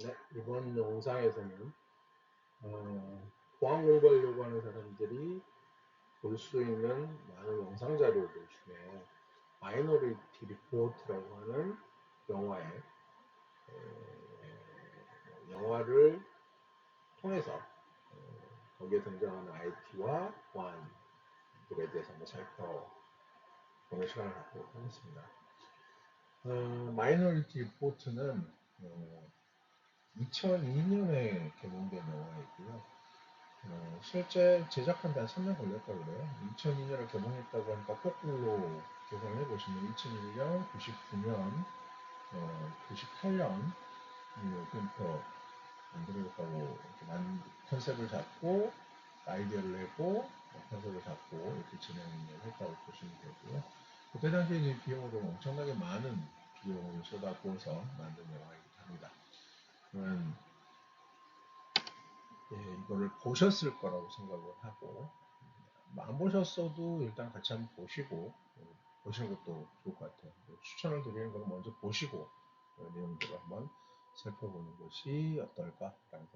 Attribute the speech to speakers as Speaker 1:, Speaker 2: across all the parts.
Speaker 1: 네, 이번 영상에서는 보안 공부하려고 하는 사람들이 볼 수 있는 많은 영상 자료들 중에 마이너리티 리포트라고 하는 영화에 영화를 통해서 거기에 등장하는 IT와 보안들에 대해서 한번 살펴보는 시간을 갖도록 하겠습니다. 마이너리티 리포트는 2002년에 개봉된 영화이고요. 실제 제작한 데 한 3년 걸렸다고 그래요. 2002년에 개봉했다고 하니까 거꾸로 계산해 보시면 2001년, 99년, 98년부터 만들었다고 컨셉을 잡고 아이디어를 내고 컨셉을 잡고 이렇게 진행을 했다고 보시면 되고요. 그때 당시에 이제 비용으로 엄청나게 많은 비용을 쏟아부어서 만든 영화이기도 합니다. 그러면 이거를 보셨을 거라고 생각을 하고 안 보셨어도 일단 같이 한번 보시고 보시는 것도 좋을 것 같아요. 추천을 드리는 건 먼저 보시고 내용들을 한번 살펴보는 것이 어떨까라는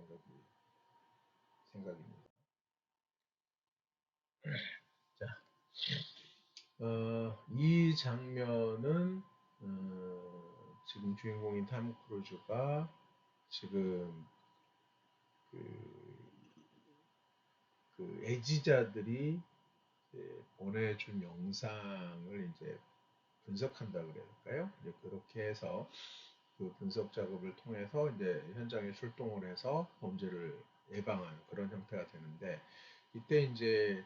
Speaker 1: 생각입니다. 자, 이 장면은 지금 주인공인 탐 크루즈가 지금 그 애지자들이 보내준 영상을 이제 분석한다 그래야 될까요? 이제 그렇게 해서 그 분석 작업을 통해서 이제 현장에 출동을 해서 범죄를 예방하는 그런 형태가 되는데 이때 이제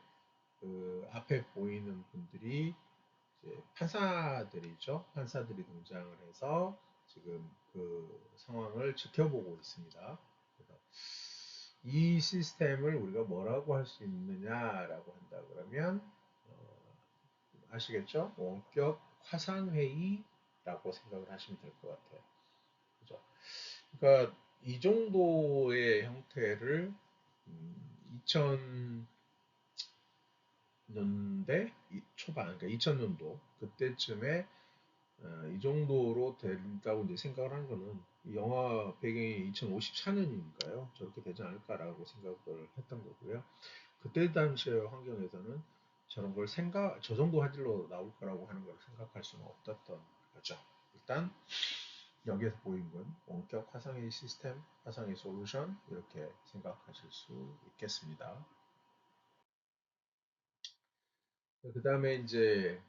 Speaker 1: 그 앞에 보이는 분들이 이제 판사들이죠. 판사들이 등장을 해서 지금 그 상황을 지켜보고 있습니다. 그래서 이 시스템을 우리가 뭐라고 할 수 있느냐라고 한다 그러면 아시겠죠? 원격 화상회의라고 생각을 하시면 될 것 같아요. 그죠? 그러니까 이 정도의 형태를 2000년대 초반, 그러니까 2000년도 그때쯤에 이 정도로 된다고 이제 생각을 한 거는 이 영화 배경이 2054년이니까요. 저렇게 되지 않을까라고 생각을 했던 거고요. 그때 당시의 환경에서는 저런 걸 저 정도 화질로 나올 거라고 하는 걸 생각할 수는 없었던 거죠. 일단 여기에서 보인 건 원격 화상회의 시스템, 화상회의 솔루션 이렇게 생각하실 수 있겠습니다. 그 다음에 이제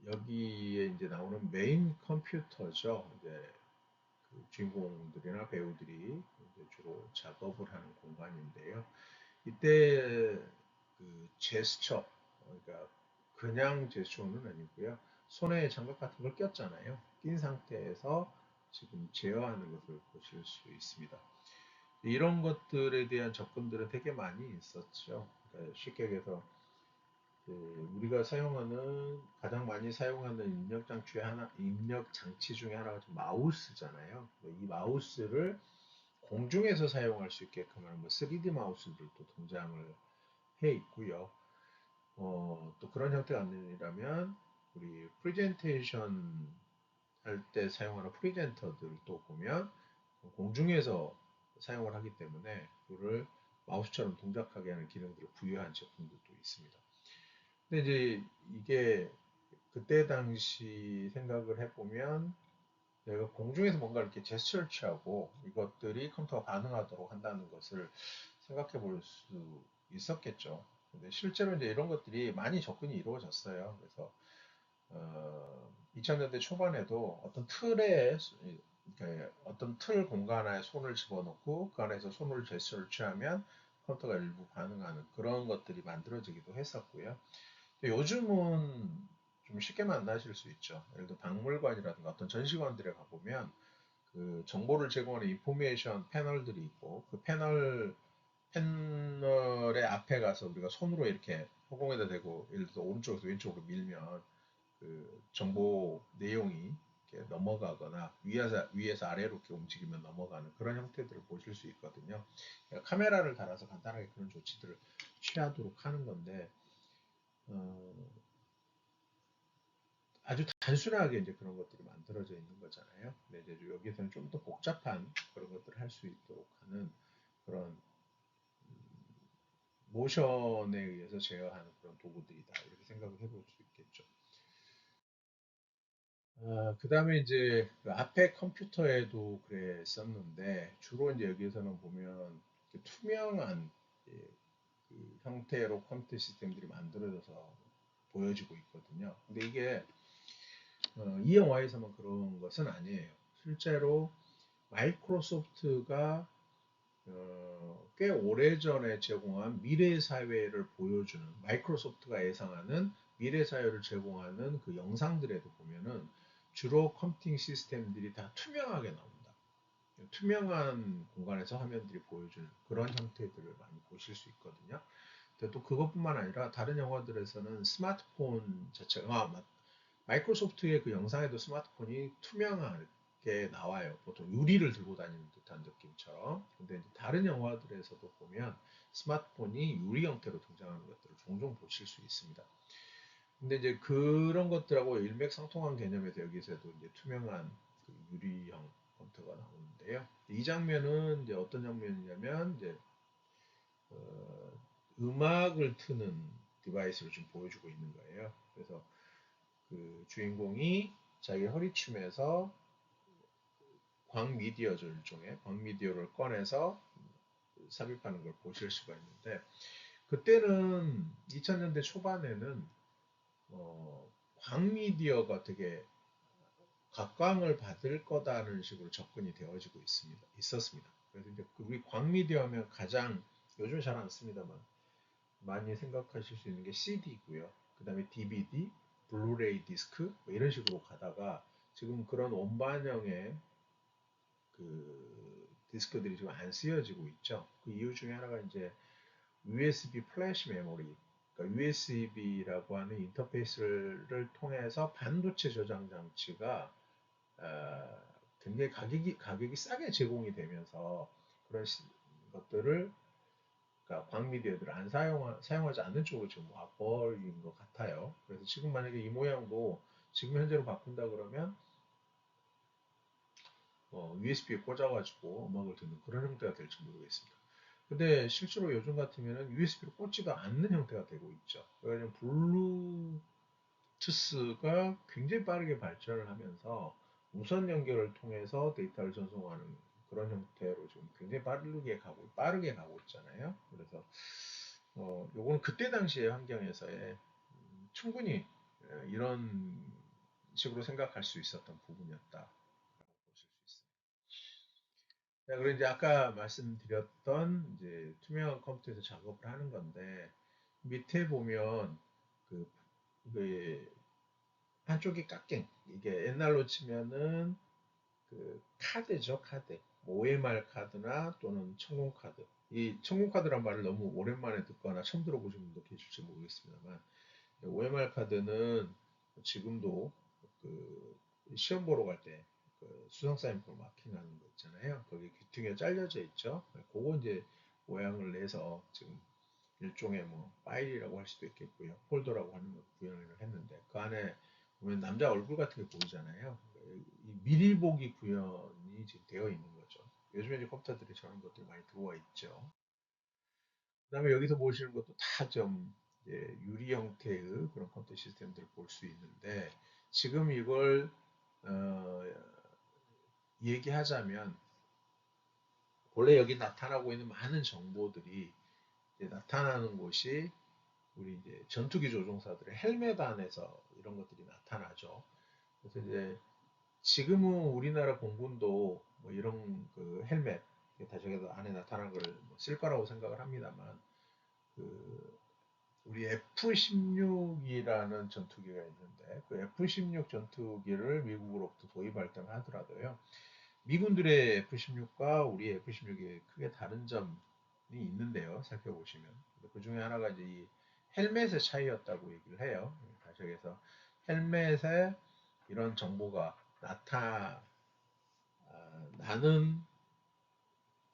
Speaker 1: 여기에 이제 나오는 메인 컴퓨터죠. 이제 그 주인공들이나 배우들이 이제 주로 작업을 하는 공간인데요. 이때 그 제스처, 그러니까 그냥 제스처는 아니고요. 손에 장갑 같은 걸 꼈잖아요. 낀 상태에서 지금 제어하는 것을 보실 수 있습니다. 이런 것들에 대한 접근들은 되게 많이 있었죠. 그러니까 쉽게 얘기해서 우리가 사용하는 가장 많이 사용하는 입력 장치 중에 하나가 마우스잖아요. 이 마우스를 공중에서 사용할 수 있게끔 하는 3D 마우스들도 등장을 해 있고요. 또 그런 형태가 아니라면 우리 프레젠테이션 할 때 사용하는 프리젠터들도 보면 공중에서 사용을 하기 때문에 그거를 마우스처럼 동작하게 하는 기능들을 부여한 제품들도 있습니다. 근데 이제 이게 그때 당시 생각을 해보면 내가 공중에서 뭔가 이렇게 제스처를 취하고 이것들이 컴퓨터가 반응하도록 한다는 것을 생각해 볼 수 있었겠죠. 근데 실제로 이제 이런 것들이 많이 접근이 이루어졌어요. 그래서 2000년대 초반에도 어떤 틀 공간에 손을 집어넣고 그 안에서 손을 제스처를 취하면 컴퓨터가 일부 반응하는 그런 것들이 만들어지기도 했었고요. 요즘은 좀 쉽게 만나실 수 있죠. 예를 들어 박물관이라든가 어떤 전시관들에 가보면 그 정보를 제공하는 인포메이션 패널들이 있고 그 패널의 앞에 가서 우리가 손으로 이렇게 허공에다 대고 예를 들어 오른쪽에서 왼쪽으로 밀면 그 정보 내용이 이렇게 넘어가거나 위에서 아래로 이렇게 움직이면 넘어가는 그런 형태들을 보실 수 있거든요. 그러니까 카메라를 달아서 간단하게 그런 조치들을 취하도록 하는 건데 어, 아주 단순하게 이제 그런 것들이 만들어져 있는 거잖아요. 근데 이제 여기서는 좀 더 복잡한 그런 것들을 할 수 있도록 하는 그런 모션에 의해서 제어하는 그런 도구들이다. 이렇게 생각을 해볼 수 있겠죠. 그 다음에 이제 그 앞에 컴퓨터에도 그랬었는데 주로 이제 여기에서는 보면 투명한 예, 그 형태로 컴퓨터 시스템들이 만들어져서 보여지고 있거든요. 근데 이게 이 영화에서만 그런 것은 아니에요. 실제로 마이크로소프트가 꽤 오래전에 제공한 미래 사회를 보여주는 마이크로소프트가 예상하는 미래 사회를 제공하는 그 영상들에도 보면은 주로 컴퓨팅 시스템들이 다 투명하게 나옵니다. 투명한 공간에서 화면들이 보여주는 그런 형태들을 많이 보실 수 있거든요. 근데 또 그것뿐만 아니라 다른 영화들에서는 스마트폰 자체가 마이크로소프트의 그 영상에도 스마트폰이 투명하게 나와요. 보통 유리를 들고 다니는 듯한 느낌처럼. 근데 이제 다른 영화들에서도 보면 스마트폰이 유리 형태로 등장하는 것들을 종종 보실 수 있습니다. 근데 이제 그런 것들하고 일맥상통한 개념에서 여기서도 이제 투명한 그 유리형 컴퓨터가 나오는데요. 이 장면은 이제 어떤 장면이냐면 이제 어, 음악을 트는 디바이스를 좀 보여주고 있는 거예요. 그래서 그 주인공이 자기 허리춤에서 광미디어죠, 일종의 광미디어를 꺼내서 삽입하는 걸 보실 수가 있는데 그때는 2000년대 초반에는 광미디어가 되게 각광을 받을 거다는 식으로 접근이 되어지고 있었습니다. 그래서 이제 우리 광미디어 하면 가장 요즘 잘 안 씁니다만 많이 생각하실 수 있는 게 CD고요. 그 다음에 DVD, 블루레이 디스크 뭐 이런 식으로 가다가 지금 그런 원반형의 그 디스크들이 지금 안 쓰여지고 있죠. 그 이유 중에 하나가 이제 USB 플래시 메모리, 그러니까 USB라고 하는 인터페이스를 통해서 반도체 저장 장치가 굉장히 가격이 싸게 제공이 되면서 그런 것들을 그러니까 광미디어들을 사용하지 않는 쪽으로 지금 와버린 것 같아요. 그래서 지금 만약에 이 모양도 지금 현재로 바꾼다 그러면 USB에 꽂아가지고 음악을 듣는 그런 형태가 될지 모르겠습니다. 근데 실제로 요즘 같으면 USB로 꽂지도 않는 형태가 되고 있죠. 왜냐하면 블루투스가 굉장히 빠르게 발전을 하면서 무선 연결을 통해서 데이터를 전송하는 그런 형태로 지금 굉장히 빠르게 가고 있잖아요. 그래서 요거는 그때 당시의 환경에서의 충분히 이런 식으로 생각할 수 있었던 부분이었다. 보실 수 있습니다. 자, 그리고 이제 아까 말씀드렸던 이제 투명한 컴퓨터에서 작업을 하는 건데 밑에 보면 그, 그 한쪽이 깎인 이게 옛날로 치면은 그 카드죠, 카드. OMR 카드나 또는 청공 카드. 이 청공 카드란 말을 너무 오랜만에 듣거나 처음 들어보신 분도 계실지 모르겠습니다만 OMR 카드는 지금도 그 시험 보러 갈 때 그 수성 사인펜 마킹하는 거 있잖아요. 거기 귀퉁이가 잘려져 있죠. 그거 이제 모양을 내서 지금 일종의 뭐 파일이라고 할 수도 있겠고요. 폴더라고 하는 걸 구현을 했는데 그 안에 보면 남자 얼굴 같은 게 보이잖아요. 이 미리 보기 구현이 지금 되어 있는 거죠. 요즘에 이제 컴퓨터들이 저런 것들이 많이 들어와 있죠. 그다음에 여기서 보시는 것도 다 좀 유리 형태의 그런 컴퓨터 시스템들을 볼 수 있는데 지금 이걸 어, 얘기하자면 원래 여기 나타나고 있는 많은 정보들이 나타나는 곳이 우리 이제 전투기 조종사들의 헬멧 안에서 이런 것들이 나타나죠. 그래서 이제 지금은 우리나라 공군도 뭐 이런 그 헬멧 다저에도 안에 나타난 걸쓸 거라고 생각을 합니다만 그 우리 F-16이라는 전투기가 있는데 그 F-16 전투기를 미국으로부터 도입할 때만 하더라도요. 미군들의 F-16과 우리 F-16이 크게 다른 점이 있는데요. 살펴보시면 그 중에 하나가 이제 이 헬멧의 차이였다고 얘기를 해요. 그래서 헬멧에 이런 정보가 나타나는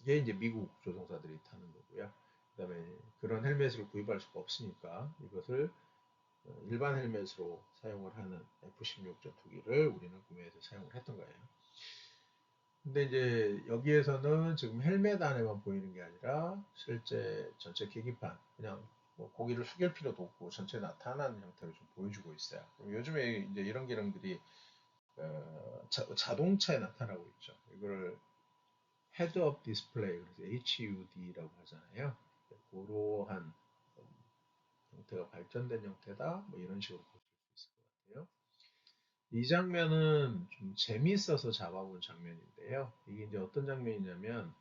Speaker 1: 게 이제 미국 조종사들이 타는 거고요. 그다음에 그런 헬멧을 구입할 수가 없으니까 이것을 일반 헬멧으로 사용을 하는 F-16 전투기를 우리는 구매해서 사용을 했던 거예요. 근데 이제 여기에서는 지금 헬멧 안에만 보이는 게 아니라 실제 전체 계기판 그냥 뭐 고기를 숙일 필요도 없고 전체 나타나는 형태로 좀 보여주고 있어요. 요즘에 이제 이런 기능들이 자동차에 나타나고 있죠. 이거를 헤드 업 디스플레이 그래서 HUD라고 하잖아요. 그러한 형태가 발전된 형태다. 뭐 이런 식으로 볼 수 있을 것 같아요. 이 장면은 좀 재미있어서 잡아본 장면인데요. 이게 이제 어떤 장면이냐면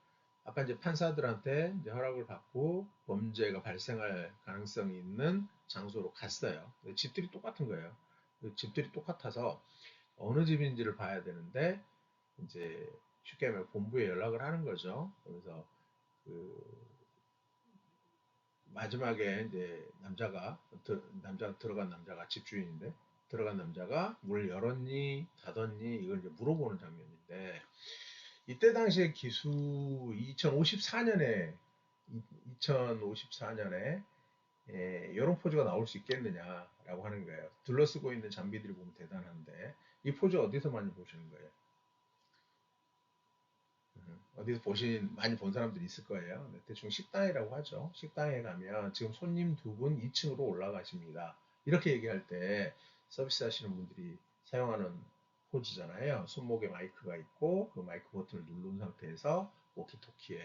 Speaker 1: 아까 이제 판사들한테 이제 허락을 받고 범죄가 발생할 가능성이 있는 장소로 갔어요. 집들이 똑같은 거예요. 집들이 똑같아서 어느 집인지를 봐야 되는데 이제 쉽게 말하면 본부에 연락을 하는 거죠. 그래서 그 마지막에 이제 남자가 들어간 남자가 집주인인데 들어간 남자가 문을 열었니 닫았니 이걸 이제 물어보는 장면인데 이때 당시에 기수 2054년에 2054년에 이런 포즈가 나올 수 있겠느냐라고 하는 거예요. 둘러쓰고 있는 장비들이 보면 대단한데 이 포즈 어디서 많이 보시는 거예요? 어디서 많이 본 사람들이 있을 거예요. 네, 대충 식당이라고 하죠. 식당에 가면 지금 손님 두 분 2층으로 올라가십니다. 이렇게 얘기할 때 서비스 하시는 분들이 사용하는 포즈잖아요. 손목에 마이크가 있고 그 마이크 버튼을 누른 상태에서 워키토키에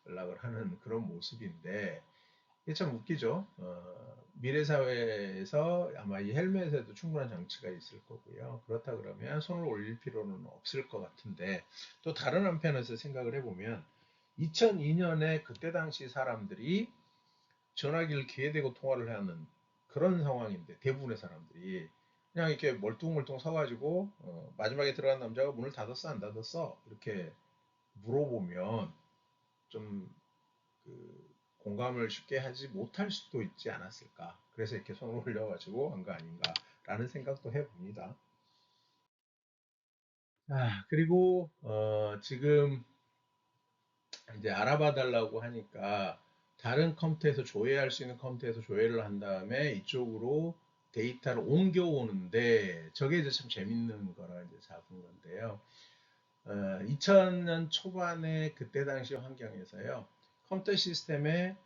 Speaker 1: 연락을 하는 그런 모습인데 이게 참 웃기죠. 미래 사회에서 아마 이 헬멧에도 충분한 장치가 있을 거고요. 그렇다 그러면 손을 올릴 필요는 없을 것 같은데 또 다른 한편에서 생각을 해보면 2002년에 그때 당시 사람들이 전화기를 귀에 대고 통화를 하는 그런 상황인데 대부분의 사람들이 그냥 이렇게 멀뚱멀뚱 서가지고 마지막에 들어간 남자가 문을 닫았어 안 닫았어 이렇게 물어보면 좀그 공감을 쉽게 하지 못할 수도 있지 않았을까. 그래서 이렇게 손을 올려가지고 한 거 아닌가라는 생각도 해봅니다. 그리고 지금 이제 알아봐 달라고 하니까 다른 컴퓨터에서 조회할 수 있는 컴퓨터에서 조회를 한 다음에 이쪽으로 데이터를 옮겨오는데 저게 이제 참 재밌는 거라 이제 잡은 건데요. 2000년 초반에 그때 당시 환경에서요. 컴퓨터 시스템에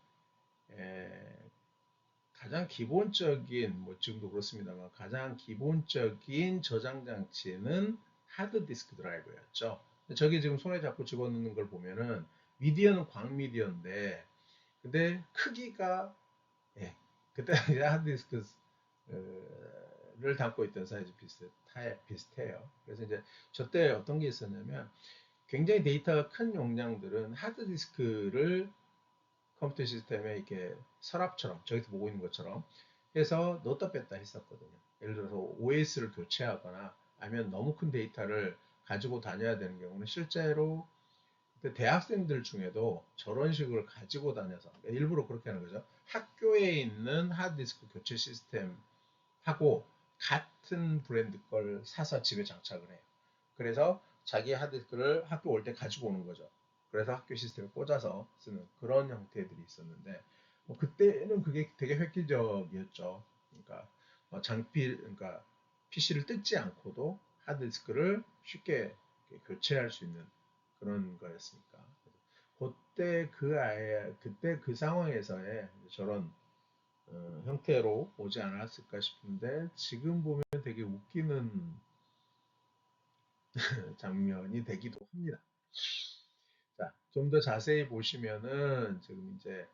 Speaker 1: 가장 기본적인, 뭐 지금도 그렇습니다만 가장 기본적인 저장 장치는 하드 디스크 드라이브였죠. 저게 지금 손에 잡고 집어넣는 걸 보면은 미디어는 광 미디어인데 근데 크기가 그때 당시 하드 디스크를 담고 있던 사이즈 비슷해요. 그래서 이제 저때 어떤 게 있었냐면 굉장히 데이터가 큰 용량들은 하드 디스크를 컴퓨터 시스템에 이렇게 서랍처럼 저기서 보고 있는 것처럼 해서 넣었다 뺐다 했었거든요. 예를 들어서 OS를 교체하거나 아니면 너무 큰 데이터를 가지고 다녀야 되는 경우는 실제로 대학생들 중에도 저런 식으로 가지고 다녀서 일부러 그렇게 하는 거죠. 학교에 있는 하드디스크 교체 시스템하고 같은 브랜드 걸 사서 집에 장착을 해요. 그래서 자기 하드디스크를 학교 올 때 가지고 오는 거죠. 그래서 학교 시스템에 꽂아서 쓰는 그런 형태들이 있었는데 뭐 그때는 그게 되게 획기적이었죠. 그러니까 그러니까 PC를 뜯지 않고도 하드디스크를 쉽게 교체할 수 있는 그런 거였으니까. 그때 그 상황에서의 저런 형태로 오지 않았을까 싶은데 지금 보면 되게 웃기는 장면이 되기도 합니다. 자, 좀 더 자세히 보시면은 지금 이제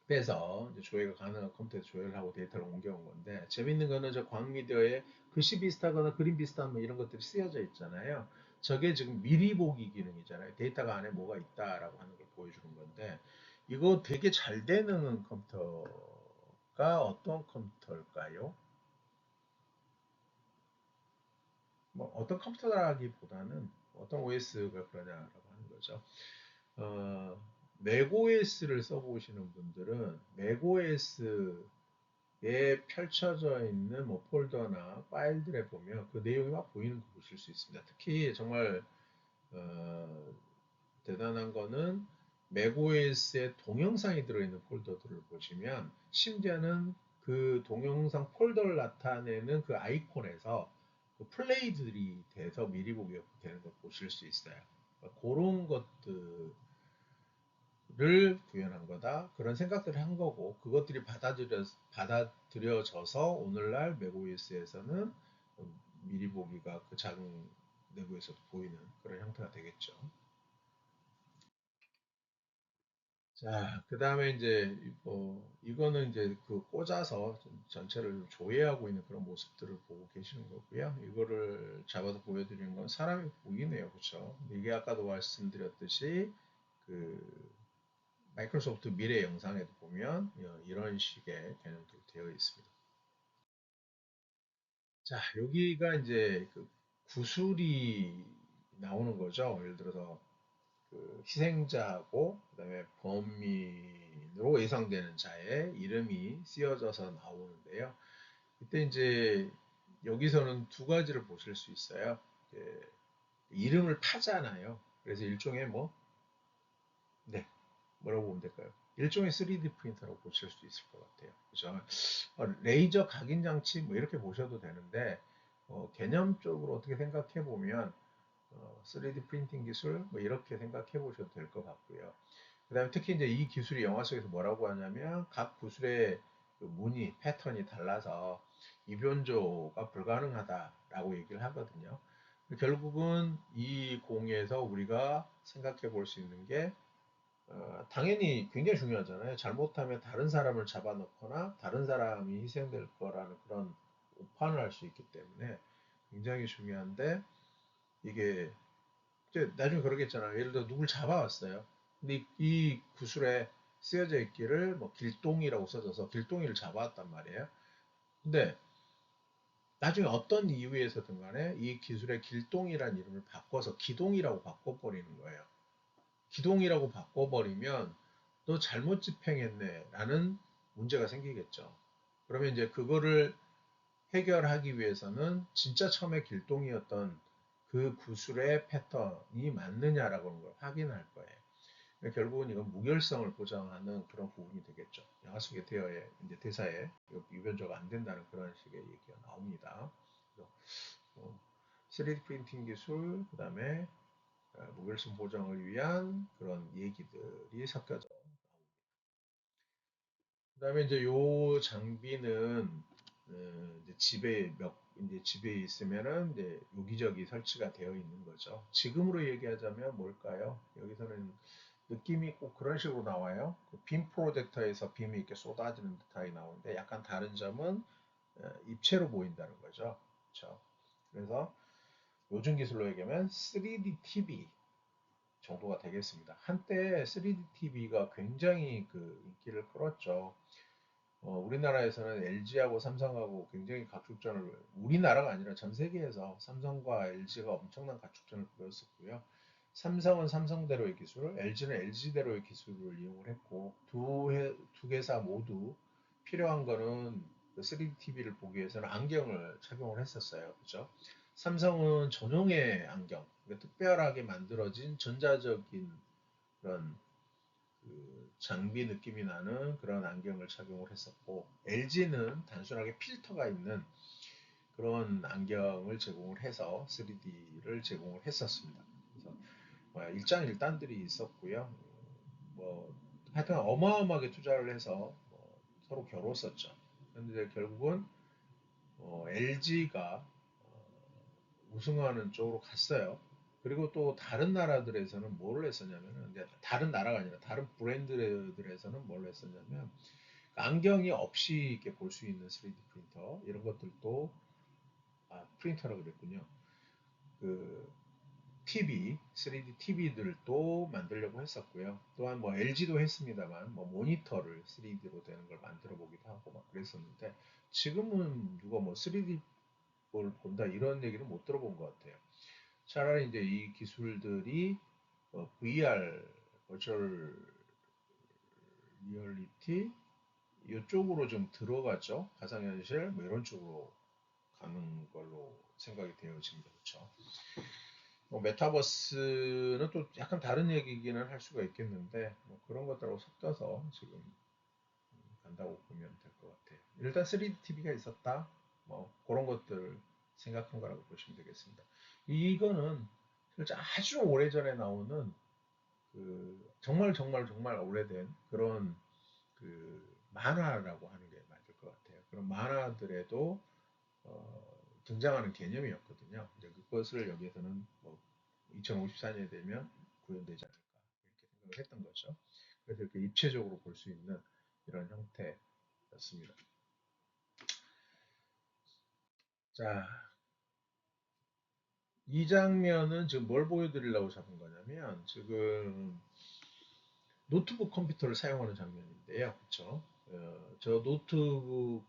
Speaker 1: 빼서 이제 조회가 가능한 컴퓨터에서 조회를 하고 데이터를 옮겨온 건데 재밌는 거는 저 광미디어에 글씨 비슷하거나 그림 비슷한 뭐 이런 것들이 쓰여져 있잖아요. 저게 지금 미리 보기 기능이잖아요. 데이터가 안에 뭐가 있다라고 하는 걸 보여주는 건데 이거 되게 잘 되는 컴퓨터가 어떤 컴퓨터일까요? 뭐 어떤 컴퓨터라기보다는 어떤 OS가 그러냐라고 하는 거죠. 어, 맥OS를 써보시는 분들은 맥OS 에 펼쳐져 있는 뭐 폴더나 파일들에 보면 그 내용이 막 보이는 거 보실 수 있습니다. 특히 정말 어, 대단한 거는 맥OS에 동영상이 들어있는 폴더들을 보시면 심지어는 그 동영상 폴더를 나타내는 그 아이콘에서 그 플레이들이 돼서 미리 보기 되는 걸 보실 수 있어요. 그런 것들을 구현한 거다. 그런 생각들을 한 거고, 그것들이 받아들여져서 오늘날 맥OS에서는 미리 보기가 그 작은 내부에서도 보이는 그런 형태가 되겠죠. 자, 그 다음에 이제, 이거는 이제 그 꽂아서 좀 전체를 좀 조회하고 있는 그런 모습들을 보고 계시는 거고요. 이거를 잡아서 보여드리는 건 사람이 보이네요. 그쵸? 이게 아까도 말씀드렸듯이, 그, 마이크로소프트 미래 영상에도 보면 이런 식의 개념들이 되어 있습니다. 자, 여기가 이제 그 구술이 나오는 거죠. 예를 들어서 그 희생자하고 그다음에 범인으로 예상되는 자의 이름이 쓰여져서 나오는데요. 이때 이제 여기서는 두 가지를 보실 수 있어요. 이름을 파잖아요. 그래서 일종의 네, 뭐라고 보면 될까요? 일종의 3D 프린터라고 보실 수 있을 것 같아요. 그죠? 레이저 각인 장치 뭐 이렇게 보셔도 되는데 개념적으로 어떻게 생각해 보면 3D 프린팅 기술 뭐 이렇게 생각해 보셔도 될 것 같고요. 그다음에 특히 이제 이 기술이 영화 속에서 뭐라고 하냐면 각 구슬의 그 무늬, 패턴이 달라서 이변조가 불가능하다라고 얘기를 하거든요. 결국은 이 공에서 우리가 생각해 볼 수 있는 게 당연히 굉장히 중요하잖아요. 잘못하면 다른 사람을 잡아놓거나 다른 사람이 희생될 거라는 그런 오판을 할 수 있기 때문에 굉장히 중요한데 이게 이제 나중에 그러겠잖아요. 예를 들어 누굴 잡아왔어요. 근데 이 구슬에 쓰여져 있기를 뭐 길동이라고 써져서 길동이를 잡아왔단 말이에요. 근데 나중에 어떤 이유에서든 간에 이 기술의 길동이라는 이름을 바꿔서 기동이라고 바꿔버리는 거예요. 기동이라고 바꿔버리면 너 잘못 집행했네 라는 문제가 생기겠죠. 그러면 이제 그거를 해결하기 위해서는 진짜 처음에 길동이었던 그 구술의 패턴이 맞느냐라고 하는 걸 확인할 거예요. 그러니까 결국은 이건 무결성을 보장하는 그런 부분이 되겠죠. 영화 속의 대어에, 이제 대사에 유변조가 안 된다는 그런 식의 얘기가 나옵니다. 그래서 3D 프린팅 기술, 그 다음에 무결성 보장을 위한 그런 얘기들이 섞여져. 그다음에 이제 요 장비는 이제 이제 집에 있으면은 이제 여기저기 설치가 되어 있는 거죠. 지금으로 얘기하자면 뭘까요? 여기서는 느낌이 꼭 그런 식으로 나와요. 그빔 프로젝터에서 빔이 이렇게 쏟아지는 듯하게 나오는데 약간 다른 점은 입체로 보인다는 거죠. 그렇죠? 그래서 요즘 기술로 얘기하면 3D TV 정도가 되겠습니다. 한때 3D TV가 굉장히 그 인기를 끌었죠. 우리나라에서는 LG하고 삼성하고 굉장히 가축전을 우리나라가 아니라 전 세계에서 삼성과 LG가 엄청난 가축전을 벌였었고요. 삼성은 삼성대로의 기술, LG는 LG대로의 기술을 이용을 했고 두 개사 모두 필요한 거는 3D TV를 보기 위해서는 안경을 착용을 했었어요. 그죠? 삼성은 전용의 안경, 그러니까 특별하게 만들어진 전자적인 그런 그 장비 느낌이 나는 그런 안경을 착용을 했었고 LG는 단순하게 필터가 있는 그런 안경을 제공을 해서 3D를 제공을 했었습니다. 그래서 일장일단들이 있었고요. 뭐 하여튼 어마어마하게 투자를 해서 서로 겨뤘었죠. 그런데 결국은 LG가 우승하는 쪽으로 갔어요. 그리고 또 다른 나라들에서는 뭘 했었냐면은 다른 나라가 아니라 다른 브랜드들에서는 뭘 했었냐면 안경이 없이 이렇게 볼 수 있는 3D 프린터 이런 것들도 프린터라고 그랬군요. 그 TV, 3D TV들도 만들려고 했었고요. 또한 뭐 LG도 했습니다만 뭐 모니터를 3D로 되는 걸 만들어 보기도 하고 막 그랬었는데 지금은 누가 뭐 3D 뭘 본다 이런 얘기는 못 들어본 것 같아요. 차라리 이제 이 기술들이 VR, 버추얼 리얼리티 이쪽으로 좀 들어가죠. 가상현실 뭐 이런 쪽으로 가는 걸로 생각이 되어집니다. 그렇죠? 메타버스는 또 약간 다른 얘기기는 할 수가 있겠는데 뭐 그런 것들하고 섞여서 지금 간다고 보면 될 것 같아요. 일단 3D TV가 있었다. 뭐 그런 것들 생각한 거라고 보시면 되겠습니다. 이거는 실제 아주 오래전에 나오는 그 정말 정말 정말 오래된 그런 그 만화라고 하는 게 맞을 것 같아요. 그런 만화들에도 등장하는 개념이었거든요. 이제 그것을 여기에서는 뭐 2054년이 되면 구현되지 않을까 이렇게 생각을 했던 거죠. 그래서 이렇게 입체적으로 볼 수 있는 이런 형태였습니다. 자, 이 장면은 지금 뭘 보여드리려고 잡은 거냐면 지금 노트북 컴퓨터를 사용하는 장면인데요. 그렇죠? 저 노트북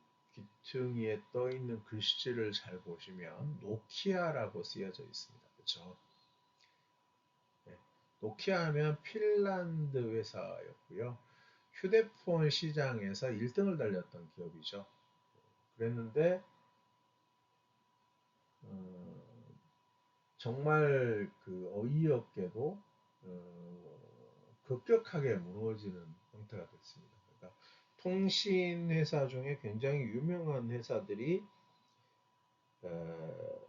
Speaker 1: 귀퉁이에 떠 있는 글씨를 잘 보시면 노키아라고 쓰여져 있습니다. 그렇죠? 네. 노키아 하면 핀란드 회사였고요. 휴대폰 시장에서 1등을 달렸던 기업이죠. 그랬는데 어, 정말 그 어이없게도 급격하게 무너지는 형태가 됐습니다. 그러니까 통신 회사 중에 굉장히 유명한 회사들이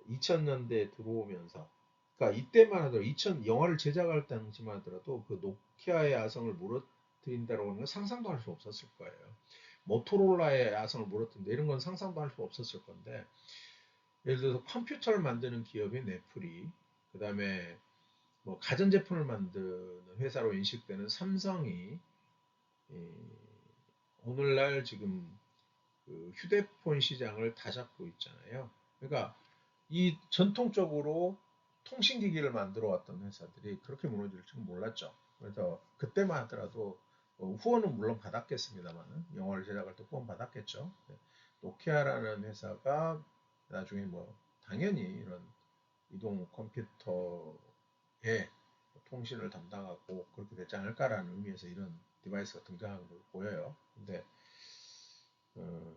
Speaker 1: 2000년대에 들어오면서, 그러니까 이때만 하더라도 2000 영화를 제작할 당시만 하더라도 그 노키아의 아성을 무너뜨린다고 하는 건 상상도 할 수 없었을 거예요. 모토로라의 아성을 무너뜨린다 이런 건 상상도 할 수 없었을 건데, 예를 들어서 컴퓨터를 만드는 기업인 애플이, 그 다음에 뭐 가전제품을 만드는 회사로 인식되는 삼성이 오늘날 지금 그 휴대폰 시장을 다 잡고 있잖아요. 그러니까 이 전통적으로 통신기기를 만들어 왔던 회사들이 그렇게 무너질 줄 몰랐죠. 그래서 그때만 하더라도 후원은 물론 받았겠습니다만 영화를 제작할 때 후원 받았겠죠. 노키아라는 회사가 나중에 뭐 당연히 이런 이동 컴퓨터의 통신을 담당하고 그렇게 되지 않을까라는 의미에서 이런 디바이스가 등장한 걸 보여요. 근데 어,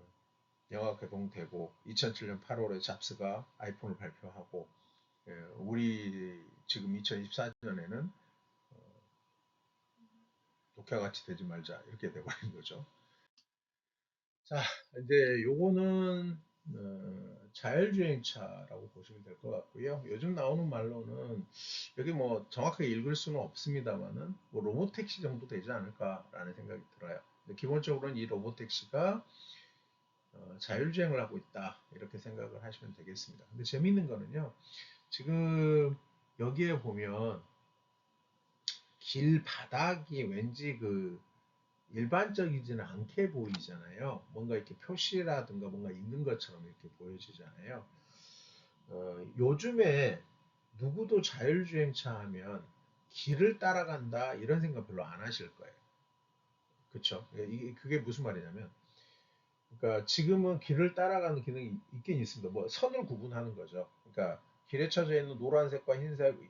Speaker 1: 영화 개봉되고 2007년 8월에 잡스가 아이폰을 발표하고 우리 지금 2024년에는 노키아 같이 되지 말자 이렇게 돼버린 거죠. 자, 이제 요거는 자율주행차라고 보시면 될 것 같고요. 요즘 나오는 말로는 여기 뭐 정확하게 읽을 수는 없습니다만은 뭐 로보택시 정도 되지 않을까라는 생각이 들어요. 기본적으로는 이 로보택시가 자율주행을 하고 있다 이렇게 생각을 하시면 되겠습니다. 근데 재밌는 거는요. 지금 여기에 보면 길 바닥이 왠지 그 일반적이지는 않게 보이잖아요. 뭔가 이렇게 표시라든가 뭔가 있는 것처럼 이렇게 보여지잖아요. 요즘에 누구도 자율주행차 하면 길을 따라간다 이런 생각 별로 안 하실 거예요. 그쵸? 이게 그게 무슨 말이냐면, 그러니까 지금은 길을 따라가는 기능이 있긴 있습니다. 뭐 선을 구분하는 거죠. 그러니까 길에 쳐져 있는 노란색과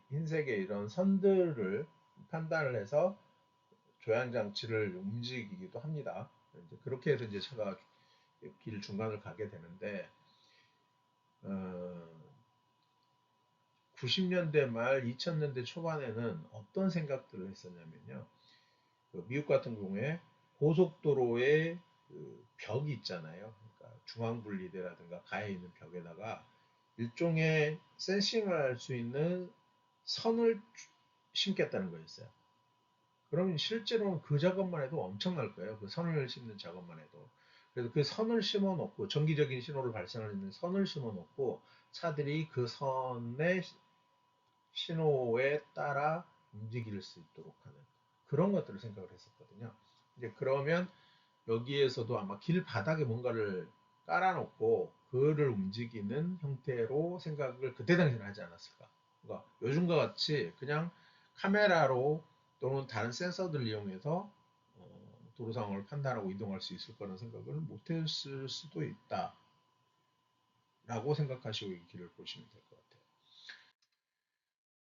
Speaker 1: 흰색의 이런 선들을 판단을 해서 조향 장치를 움직이기도 합니다. 이제 그렇게 해서 이제 차가 길 중간을 가게 되는데, 어, 90년대 말 2000년대 초반에는 어떤 생각들을 했었냐면요. 그 미국 같은 경우에 고속도로에 그 벽이 있잖아요. 그러니까 중앙분리대라든가 가에 있는 벽에다가 일종의 센싱을 할 수 있는 선을 심겠다는 거였어요. 그러면 실제로는 그 작업만 해도 엄청날 거예요. 그 선을 심는 작업만 해도. 그래서 그 선을 심어 놓고 정기적인 신호를 발생하는 선을 심어 놓고 차들이 그 선의 신호에 따라 움직일 수 있도록 하는 그런 것들을 생각을 했었거든요. 이제 그러면 여기에서도 아마 길 바닥에 뭔가를 깔아놓고 그를 움직이는 형태로 생각을 그때 당시에는 하지 않았을까. 그러니까 요즘과 같이 그냥 카메라로 또는 다른 센서들을 이용해서 도로 상황을 판단하고 이동할 수 있을 거라는 생각을 못했을 수도 있다라고 생각하시고 이 길을 보시면 될 것 같아요.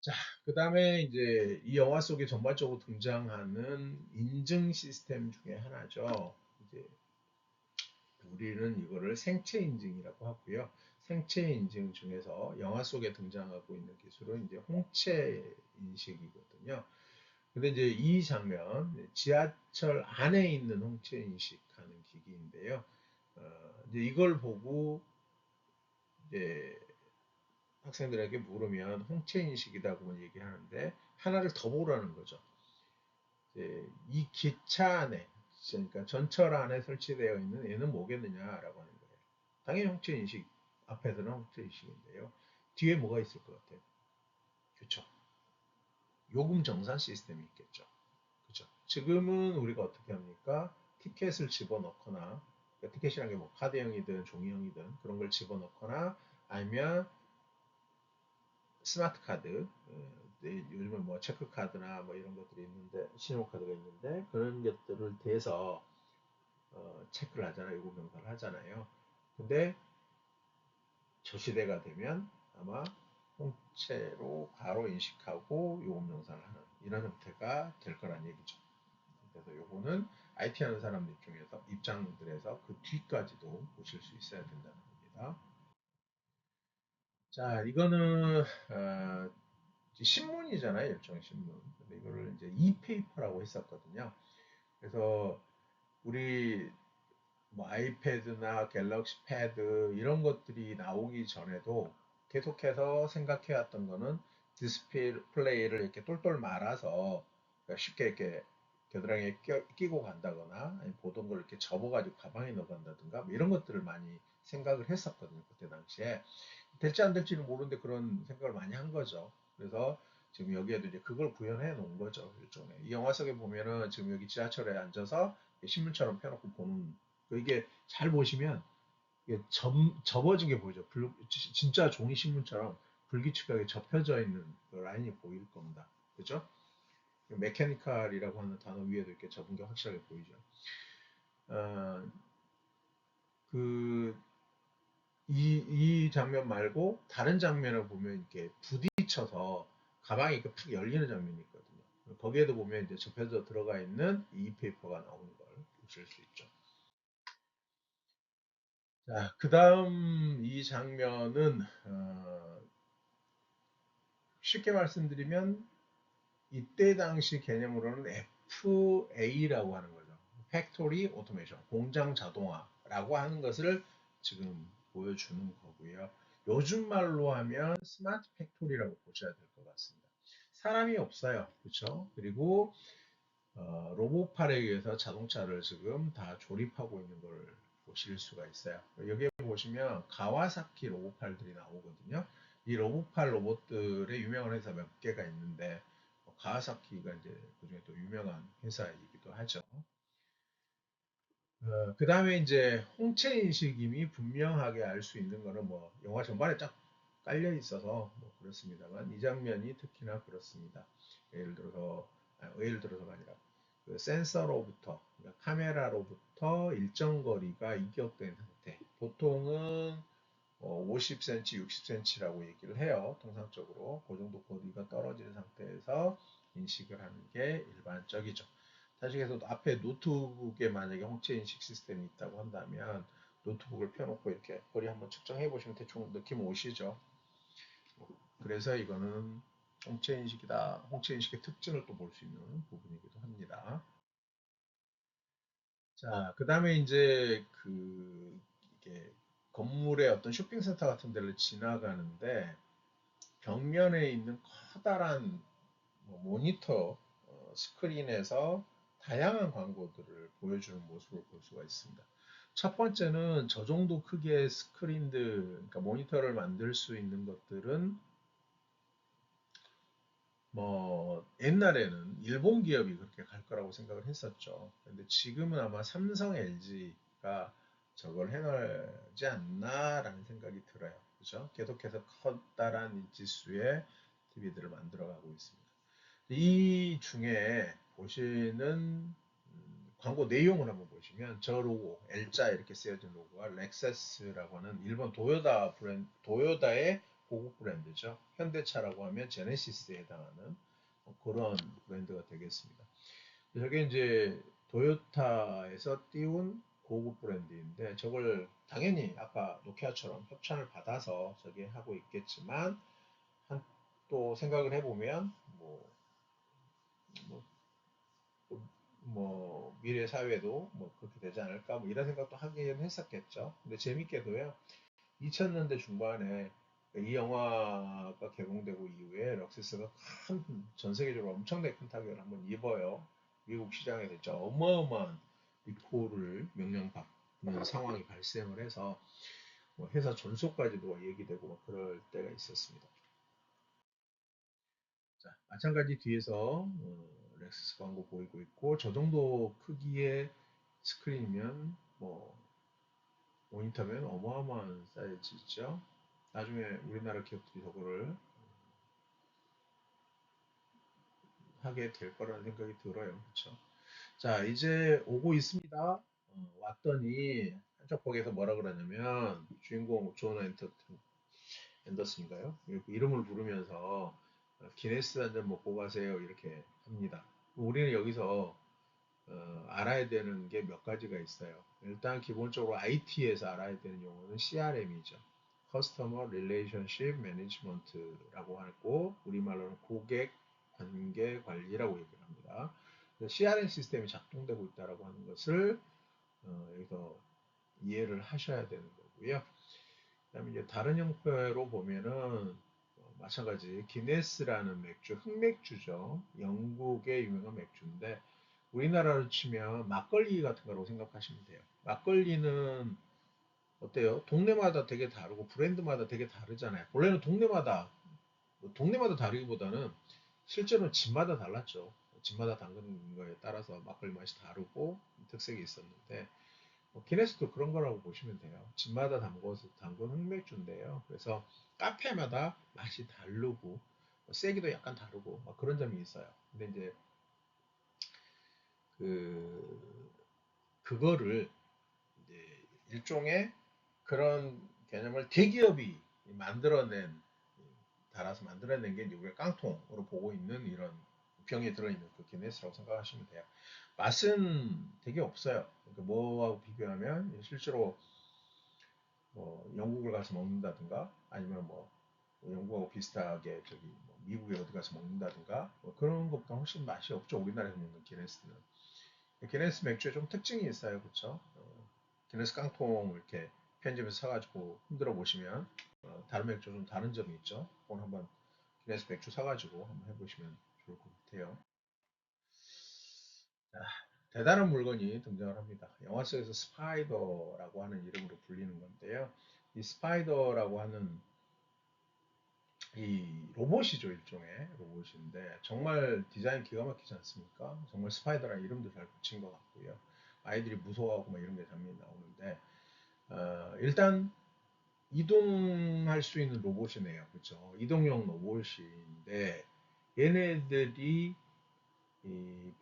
Speaker 1: 자, 그 다음에 이제 이 영화 속에 전반적으로 등장하는 인증 시스템 중에 하나죠. 이제 우리는 이거를 생체 인증이라고 하고요. 생체 인증 중에서 영화 속에 등장하고 있는 기술은 이제 홍채 인식이거든요. 근데 이제 이 장면, 지하철 안에 있는 홍채 인식하는 기기인데요. 이제 이걸 보고 이제 학생들에게 물으면 홍채 인식이라고 얘기하는데 하나를 더 보라는 거죠. 이 기차 안에, 그러니까 전철 안에 설치되어 있는 얘는 뭐겠느냐라고 하는 거예요. 당연히 홍채 인식, 앞에서는 홍채 인식인데요. 뒤에 뭐가 있을 것 같아요? 그렇죠. 요금 정산 시스템이 있겠죠. 그죠. 지금은 우리가 어떻게 합니까? 티켓을 집어넣거나, 그러니까 티켓이라는 게 뭐 카드형이든 종이형이든 그런 걸 집어넣거나 아니면 스마트 카드, 요즘은 뭐 체크 카드나 뭐 이런 것들이 있는데, 신용카드가 있는데 그런 것들을 대서 체크를 하잖아요. 요금 정산을 하잖아요. 근데 저 시대가 되면 아마 홍채로 바로 인식하고 요금 정산을 하는 이런 형태가 될 거란 얘기죠. 그래서 요거는 IT 하는 사람들 중에서 입장들에서 그 뒤까지도 보실 수 있어야 된다는 겁니다. 자, 이거는 신문이잖아요, 일종의 신문. 근데 이거를 이제 e-paper라고 했었거든요. 그래서 우리 뭐 아이패드나 갤럭시 패드 이런 것들이 나오기 전에도 계속해서 생각해왔던 거는 디스플레이를 이렇게 똘똘 말아서 그러니까 쉽게 이렇게 겨드랑이에 끼고 간다거나 아니 보던 걸 이렇게 접어가지고 가방에 넣어간다든가 뭐 이런 것들을 많이 생각을 했었거든요. 그때 당시에. 될지 안 될지는 모르는데 그런 생각을 많이 한 거죠. 그래서 지금 여기에도 이제 그걸 구현해 놓은 거죠. 일종의. 이 영화 속에 보면은 지금 여기 지하철에 앉아서 신문처럼 펴놓고 보는 이게 잘 보시면 이게 접어진 게 보이죠. 진짜 종이 신문처럼 불규칙하게 접혀져 있는 그 라인이 보일 겁니다. 그죠? 메케니컬이라고 하는 단어 위에도 이렇게 접은 게 확실하게 보이죠. 어, 그, 이 장면 말고 다른 장면을 보면 이렇게 부딪혀서 가방이 이렇게 팍 열리는 장면이 있거든요. 거기에도 보면 이제 접혀져 들어가 있는 이 페이퍼가 나오는 걸 보실 수 있죠. 자, 그 다음 이 장면은, 쉽게 말씀드리면, 이때 당시 개념으로는 FA라고 하는 거죠. 팩토리 오토메이션, 공장 자동화라고 하는 것을 지금 보여주는 거고요. 요즘 말로 하면 스마트 팩토리라고 보셔야 될 것 같습니다. 사람이 없어요. 그렇죠? 그리고 로봇팔에 의해서 자동차를 지금 다 조립하고 있는 걸 보실 수가 있어요. 여기에 보시면 가와사키 로봇팔들이 나오거든요. 이 로봇팔 로봇들의 유명한 회사 몇 개가 있는데 가와사키가 이제 그중에 또 유명한 회사이기도 하죠. 그 다음에 이제 홍채 인식임이 분명하게 알 수 있는 거는 뭐 영화 전반에 쫙 깔려 있어서 뭐 그렇습니다만 이 장면이 특히나 그렇습니다. 예를 들어서 예를 들어서가 아니라 그 센서로부터 그러니까 카메라로부터 일정 거리가 이격된 상태. 보통은 50cm, 60cm라고 얘기를 해요. 통상적으로 그 정도 거리가 떨어진 상태에서 인식을 하는 게 일반적이죠. 사실에서 앞에 노트북에 만약에 홍채 인식 시스템이 있다고 한다면 노트북을 펴놓고 이렇게 거리 한번 측정해 보시면 대충 느낌 오시죠. 그래서 이거는 홍채 인식이다. 홍채 인식의 특징을 또 볼 수 있는 부분이기도 합니다. 자, 그 다음에 이제 이게 건물의 어떤 쇼핑센터 같은 데를 지나가는데 벽면에 있는 커다란 뭐 모니터 스크린에서 다양한 광고들을 보여주는 모습을 볼 수가 있습니다. 첫 번째는 저 정도 크기의 스크린들, 그러니까 모니터를 만들 수 있는 것들은 뭐 옛날에는 일본 기업이 그렇게 갈 거라고 생각을 했었죠. 근데 지금은 아마 삼성, LG가 저걸 해내지 않나라는 생각이 들어요. 그죠? 계속해서 커다란 인지수의 TV들을 만들어가고 있습니다. 이 중에 보시는 광고 내용을 한번 보시면 저 로고, L자 이렇게 쓰여진 로고가 렉세스라고 하는 일본 도요타 브랜드, 도요타의 고급 브랜드죠. 현대차라고 하면 제네시스에 해당하는 그런 브랜드가 되겠습니다. 저게 이제 도요타에서 띄운 고급 브랜드인데 저걸 당연히 아까 노키아처럼 협찬을 받아서 저게 하고 있겠지만 또 생각을 해보면 뭐 뭐 미래 사회도 뭐 그렇게 되지 않을까 뭐 이런 생각도 하긴 했었겠죠. 근데 재밌게도요. 2000년대 중반에 이 영화가 개봉되고 이후에 럭시스가 전 세계적으로 엄청나게 큰 타격을 한번 입어요. 미국 시장에 진짜 어마어마한 리콜을 명령받는 상황이 발생을 해서 뭐 회사 존속까지도 얘기되고 막 그럴 때가 있었습니다. 자, 마찬가지 뒤에서 렉스스 광고 보이고 있고 저 정도 크기의 스크린이면 뭐 모니터면 어마어마한 사이즈죠. 나중에 우리나라 기업들이 저거를 하게 될 거라는 생각이 들어요. 그렇죠? 자, 이제 오고 있습니다. 왔더니 한쪽 복에서 뭐라 그러냐면 주인공 앤더슨인가요? 이름을 부르면서 기네스 한 잔 먹고 가세요 이렇게 합니다. 우리는 여기서 알아야 되는 게 몇 가지가 있어요. 일단 기본적으로 IT에서 알아야 되는 용어는 CRM이죠. Customer Relationship Management라고 하고 우리말로는 고객 관계 관리라고 얘기를 합니다. CRM 시스템이 작동되고 있다라고 하는 것을 여기서 이해를 하셔야 되는 거고요. 그다음에 이제 다른 형태로 보면은 마찬가지 기네스라는 맥주, 흑맥주죠. 영국의 유명한 맥주인데 우리나라로 치면 막걸리 같은 거라고 생각하시면 돼요. 막걸리는 어때요? 동네마다 되게 다르고 브랜드마다 되게 다르잖아요. 원래는 동네마다 다르기보다는 실제로는 집마다 달랐죠. 집마다 담그는 거에 따라서 막걸리 맛이 다르고 특색이 있었는데 기네스도 그런 거라고 보시면 돼요. 집마다 담근 흑맥주인데요. 그래서 카페마다 맛이 다르고 세기도 약간 다르고 그런 점이 있어요. 근데 이제 그 그거를 이제 일종의 그런 개념을 대기업이 만들어낸 달아서 만들어낸 게 이제 우리가 깡통으로 보고 있는 이런 병에 들어있는 그 기네스라고 생각하시면 돼요. 맛은 되게 없어요. 그러니까 뭐하고 비교하면 실제로 뭐 영국을 가서 먹는다든가 아니면 뭐 영국하고 비슷하게 저기 뭐 미국에 어디 가서 먹는다든가 뭐 그런 것보다 훨씬 맛이 없죠. 우리나라에서 먹는 기네스는. 기네스 맥주에 좀 특징이 있어요. 그렇죠? 기네스 깡통 이렇게 편집해서 사가지고 흔들어 보시면 다른 맥주 좀 다른 점이 있죠. 그건 한번 기네스 맥주 사가지고 한번 해보시면 좋을 것 같아요. 자, 대단한 물건이 등장을 합니다. 영화 속에서 스파이더라고 하는 이름으로 불리는 건데요. 이 스파이더라고 하는 이 로봇이죠, 일종의 로봇인데 정말 디자인 기가 막히지 않습니까? 정말 스파이더라는 이름도 잘 붙인 것 같고요. 아이들이 무서워하고 막 이런 게 장면이 나오는데 일단 이동할 수 있는 로봇이네요, 그렇죠? 이동용 로봇인데 얘네들이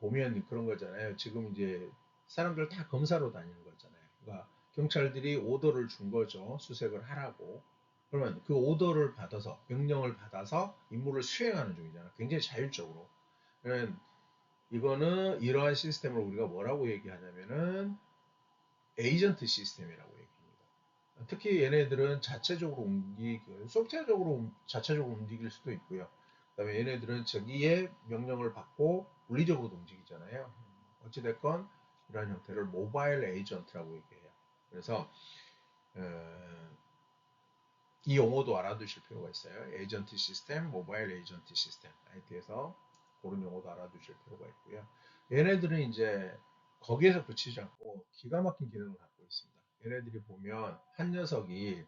Speaker 1: 보면 그런 거잖아요. 지금 이제 사람들 다 검사로 다니는 거잖아요. 그러니까 경찰들이 오더를 준 거죠. 수색을 하라고. 그러면 그 오더를 받아서 명령을 받아서 임무를 수행하는 중이잖아. 굉장히 자율적으로. 그러면 이거는 이러한 시스템을 우리가 뭐라고 얘기하냐면은 에이전트 시스템이라고 얘기합니다. 특히 얘네들은 자체적으로 소프트웨어적으로 자체적으로 움직일 수도 있고요. 그다음에 얘네들은 저기에 명령을 받고 물리적으로도 움직이잖아요. 어찌됐건 이러한 형태를 모바일 에이전트라고 얘기해요. 그래서 어, 이 용어도 알아두실 필요가 있어요. 에이전트 시스템, 모바일 에이전트 시스템. IT에서 그런 용어도 알아두실 필요가 있고요. 얘네들은 이제 거기에서 그치지 않고 기가 막힌 기능을 갖고 있습니다. 얘네들이 보면 한 녀석이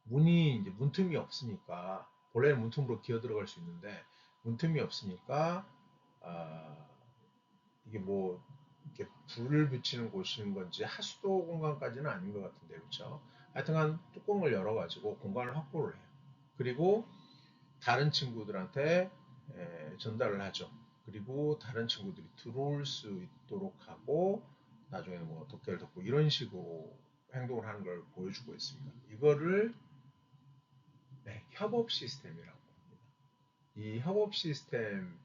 Speaker 1: 문이 이제 문틈이 없으니까 원래는 문틈으로 기어 들어갈 수 있는데 문틈이 없으니까 아, 이게 뭐 이렇게 불을 붙이는 곳인 건지 하수도 공간까지는 아닌 것 같은데 그렇죠? 하여튼간 뚜껑을 열어가지고 공간을 확보를 해요. 그리고 다른 친구들한테 전달을 하죠. 그리고 다른 친구들이 들어올 수 있도록 하고 나중에 뭐 덮개를 덮고 이런 식으로 행동을 하는 걸 보여주고 있습니다. 이거를 협업 시스템이라고 합니다. 이 협업 시스템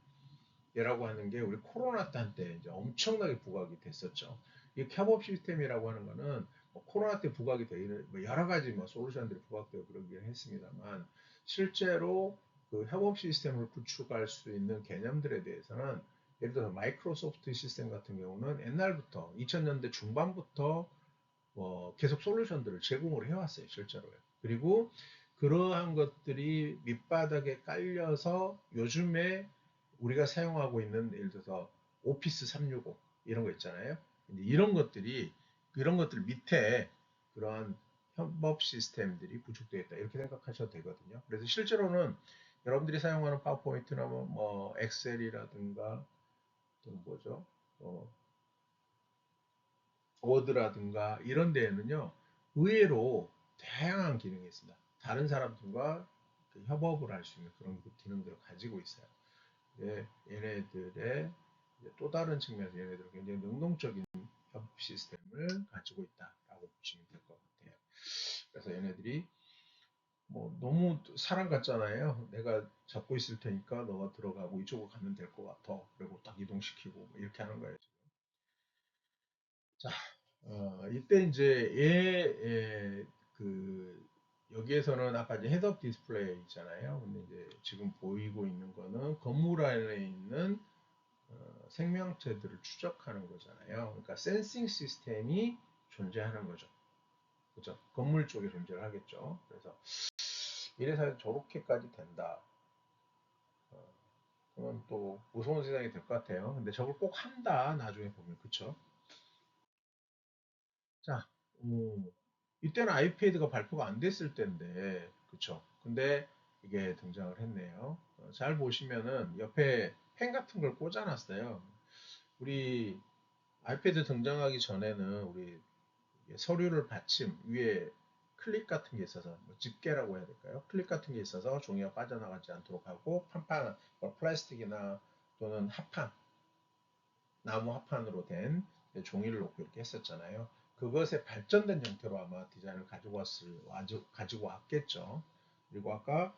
Speaker 1: 이라고 하는 게 우리 코로나 때 이제 엄청나게 부각이 됐었죠. 이 협업 시스템이라고 하는 거는 뭐 코로나 때 부각이 되는 뭐 여러 가지 뭐 솔루션들이 부각되고 그러긴 했습니다만 실제로 그 협업 시스템을 구축할 수 있는 개념들에 대해서는 예를 들어서 마이크로소프트 시스템 같은 경우는 옛날부터 2000년대 중반부터 계속 솔루션들을 제공을 해왔어요, 실제로요. 그리고 그러한 것들이 밑바닥에 깔려서 요즘에 우리가 사용하고 있는 예를 들어서 오피스 365 이런 거 있잖아요. 이런 것들 밑에 그러한 협업 시스템들이 구축되어 있다 이렇게 생각하셔도 되거든요. 그래서 실제로는 여러분들이 사용하는 파워포인트나 뭐 엑셀이라든가 또 뭐죠? 어, 워드라든가 이런 데에는요, 의외로 다양한 기능이 있습니다. 다른 사람들과 그 협업을 할 수 있는 그런 기능들을 가지고 있어요. 얘네들의 또 다른 측면에서 얘네들은 굉장히 능동적인 협업 시스템을 가지고 있다라고 보시면 될 것 같아요. 그래서 얘네들이 뭐 너무 사람 같잖아요. 내가 잡고 있을 테니까 너가 들어가고 이쪽으로 가면 될 것 같아. 그리고 딱 이동시키고 뭐 이렇게 하는 거예요. 자, 이때 이제 그 여기에서는 아까 이제 헤드업 디스플레이 있잖아요. 근데 이제 지금 보이고 있는 거는 건물 안에 있는 생명체들을 추적하는 거잖아요. 그러니까 센싱 시스템이 존재하는 거죠. 그죠? 건물 쪽에 존재를 하겠죠. 그래서 이래서 저렇게까지 된다. 그건 또 무서운 세상이 될 것 같아요. 근데 저걸 꼭 한다. 나중에 보면 그쵸? 자, 이때는 아이패드가 발표가 안 됐을 때인데, 그쵸? 근데 이게 등장을 했네요. 잘 보시면은 옆에 펜 같은 걸 꽂아놨어요. 우리 아이패드 등장하기 전에는 우리 서류를 받침 위에 클립 같은 게 있어서 뭐 집게라고 해야 될까요? 클립 같은 게 있어서 종이가 빠져나가지 않도록 하고 판판, 뭐 플라스틱이나 또는 합판, 나무 합판으로 된 종이를 놓고 이렇게 했었잖아요. 그것의 발전된 형태로 아마 디자인을 가지고 왔겠죠. 그리고 아까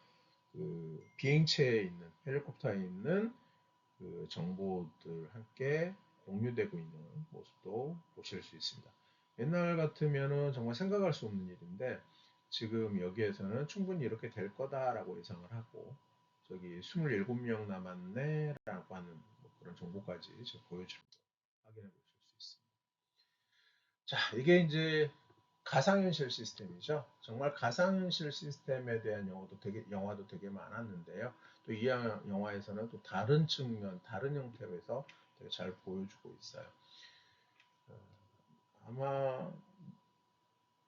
Speaker 1: 그 비행체에 있는 헬리콥터에 있는 그 정보들 함께 공유되고 있는 모습도 보실 수 있습니다. 옛날 같으면은 정말 생각할 수 없는 일인데 지금 여기에서는 충분히 이렇게 될 거다라고 예상을 하고 저기 27명 남았네라고 하는 뭐 그런 정보까지 지금 보여줍니다. 확인해 보실 수 있습니다. 자, 이게 이제 가상현실 시스템이죠. 정말 가상현실 시스템에 대한 영화도 되게 많았는데요. 또 이 영화에서는 또 다른 측면, 다른 형태로 해서 되게 잘 보여주고 있어요. 아마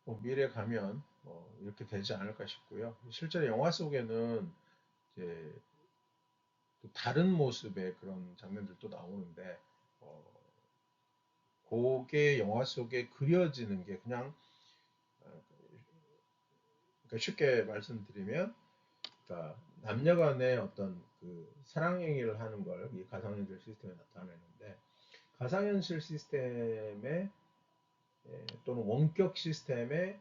Speaker 1: 뭐 미래 가면 뭐 이렇게 되지 않을까 싶고요. 실제로 영화 속에는 이제 또 다른 모습의 그런 장면들도 나오는데, 어, 그게 영화 속에 그려지는 게 그냥 그러니까 쉽게 말씀드리면 그러니까 남녀 간의 어떤 그 사랑 행위를 하는 걸 이 가상현실 시스템에 나타내는데 가상현실 시스템의 또는 원격 시스템에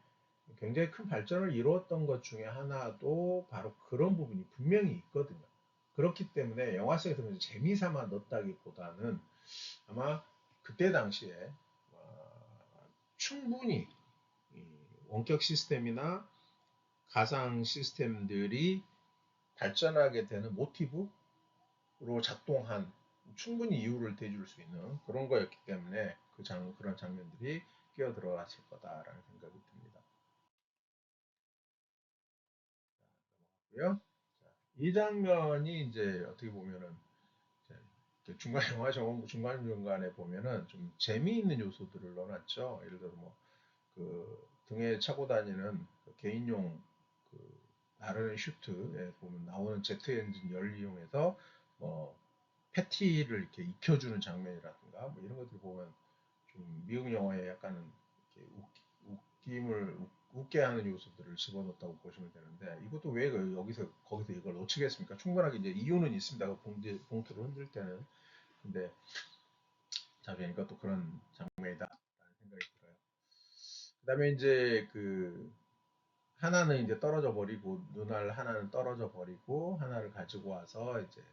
Speaker 1: 굉장히 큰 발전을 이루었던 것 중에 하나도 바로 그런 부분이 분명히 있거든요. 그렇기 때문에 영화 속에서 재미삼아 넣었다기보다는 아마 그때 당시에 충분히 원격 시스템이나 가상 시스템들이 발전하게 되는 모티브로 작동한 충분히 이유를 대줄 수 있는 그런 거였기 때문에 그런 장면들이 끼어 들어갔을 거다라는 생각이 듭니다. 고요. 이 장면이 이제 어떻게 보면은 중간 영화 중간중간에 보면은 좀 재미있는 요소들을 넣어놨죠. 예를 들어 뭐 그 등에 차고 다니는 그 개인용 그 나르는 슈트에 보면 나오는 제트 엔진 열 이용해서 뭐 패티를 이렇게 익혀주는 장면이라든가 뭐 이런 것들 보면 좀 미국 영화에 약간은 이렇게 웃김을 웃게 하는 요소들을 집어넣었다고 보시면 되는데 이것도 왜 여기서 거기서 이걸 놓치겠습니까? 충분하게 이제 이유는 있습니다. 그 봉투를 흔들 때는 근데 자 그러니까 또 그런 장면이다라는 생각이 들어요. 그다음에 이제 그 하나는 이제 떨어져 버리고 눈알 하나는 떨어져 버리고 하나를 가지고 와서 이제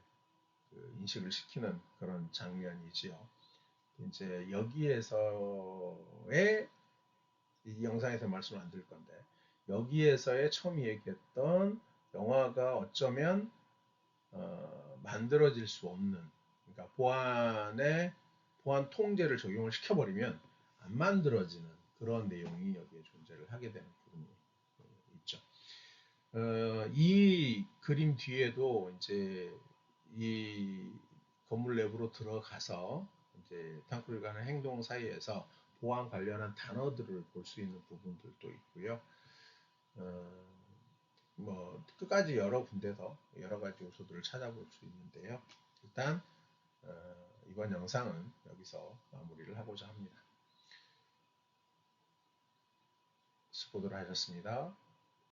Speaker 1: 그 인식을 시키는 그런 장면이지요. 이제 여기에서의 이 영상에서 말씀을 안 드릴 건데 여기에서의 처음 얘기했던 영화가 어쩌면 만들어질 수 없는 그러니까 보안 통제를 적용을 시켜버리면 안 만들어지는 그런 내용이 여기에 존재를 하게 되는 부분이 있죠. 이 그림 뒤에도 이제 이 건물 내부로 들어가서 이제 탕크루가 하는 행동 사이에서 보안 관련한 단어들을 볼 수 있는 부분들도 있고요. 뭐 끝까지 여러 군데서 여러 가지 요소들을 찾아볼 수 있는데요. 일단 이번 영상은 여기서 마무리를 하고자 합니다. 수고들 하셨습니다.